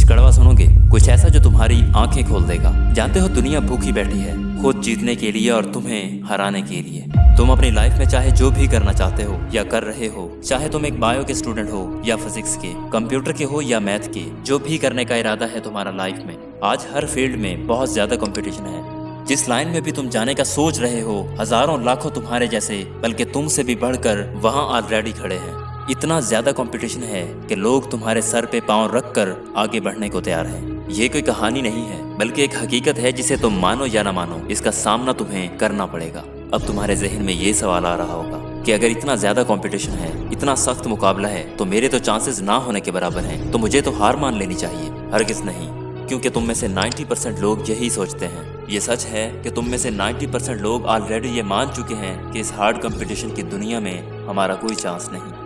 कुछ कड़वा सुनोगे, कुछ ऐसा जो तुम्हारी आंखें खोल देगा। जानते हो दुनिया भूखी बैठी है खुद जीतने के लिए और तुम्हें हराने के लिए। तुम अपनी लाइफ में चाहे जो भी करना चाहते हो या कर रहे हो, चाहे तुम एक बायो के स्टूडेंट हो या फिजिक्स के, कंप्यूटर के हो या मैथ के, जो भी करने का इरादा है तुम्हारा लाइफ में, आज हर फील्ड में बहुत ज्यादा कंपटीशन है। जिस लाइन में भी तुम जाने का सोच रहे हो, हजारों लाखों तुम्हारे जैसे बल्कि तुमसे भी बढ़कर वहां ऑलरेडी खड़े हैं। इतना ज्यादा कंपटीशन है कि लोग तुम्हारे सर पे पांव रख कर आगे बढ़ने को तैयार हैं। ये कोई कहानी नहीं है बल्कि एक हकीकत है जिसे तुम मानो या ना मानो, इसका सामना तुम्हें करना पड़ेगा। अब तुम्हारे जहन में ये सवाल आ रहा होगा कि अगर इतना ज्यादा कंपटीशन है, इतना सख्त मुकाबला है, तो मेरे तो चांसेस ना होने के बराबर हैं, तो मुझे तो हार मान लेनी चाहिए। हरगिज़ नहीं, क्योंकि तुम में से 90% लोग यही सोचते हैं। ये सच है कि तुम में से 90% लोग ऑलरेडी ये मान चुके हैं कि इस हार्ड कंपटीशन की दुनिया में हमारा कोई चांस नहीं।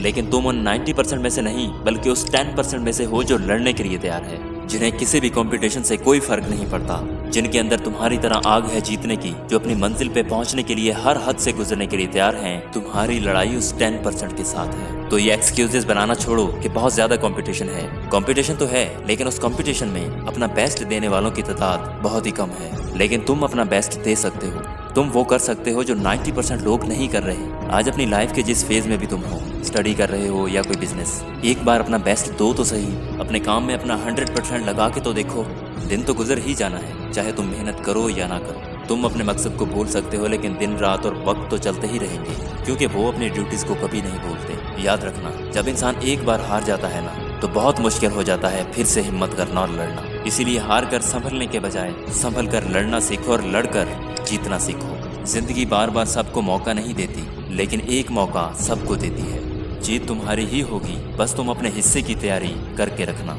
लेकिन तुम उन 90% में से नहीं बल्कि उस 10% में से हो जो लड़ने के लिए तैयार है, जिन्हें किसी भी कंपटीशन से कोई फर्क नहीं पड़ता, जिनके अंदर तुम्हारी तरह आग है जीतने की, जो अपनी मंजिल पे पहुंचने के लिए हर हद से गुजरने के लिए तैयार हैं। तुम्हारी लड़ाई उस 10% के साथ है। तो ये एक्सक्यूजेस बनाना छोड़ो कि बहुत ज्यादा कंपटीशन है। कंपटीशन तो है, लेकिन उस कंपटीशन में अपना बेस्ट देने वालों की तादाद बहुत ही कम है। लेकिन तुम अपना बेस्ट दे सकते हो। तुम वो कर सकते हो जो 90% लोग नहीं कर रहे। आज अपनी लाइफ के जिस फेज में भी तुम हो, स्टडी कर रहे हो या कोई बिजनेस, एक बार अपना बेस्ट दो तो सही। अपने काम में अपना 100% लगा के तो देखो। दिन तो गुजर ही जाना है, चाहे तुम मेहनत करो या ना करो। तुम अपने मकसद को भूल सकते हो, लेकिन दिन रात और वक्त तो चलते ही रहेंगे, क्योंकि वो अपनी ड्यूटीज को कभी नहीं भूलते। याद रखना, जब इंसान एक बार हार जाता है ना, तो बहुत मुश्किल हो जाता है फिर से हिम्मत करना और लड़ना। इसीलिए हार कर संभलने के बजाय संभल कर लड़ना सीखो और लड़कर जीतना सीखो। जिंदगी बार बार सबको मौका नहीं देती, लेकिन एक मौका सबको देती है। जीत तुम्हारी ही होगी, बस तुम अपने हिस्से की तैयारी करके रखना।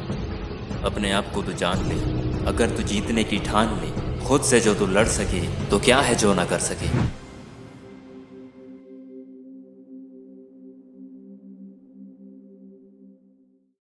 अपने आप को तो जान ले, अगर तू जीतने की ठान ले, खुद से जो तू लड़ सके तो क्या है जो ना कर सके।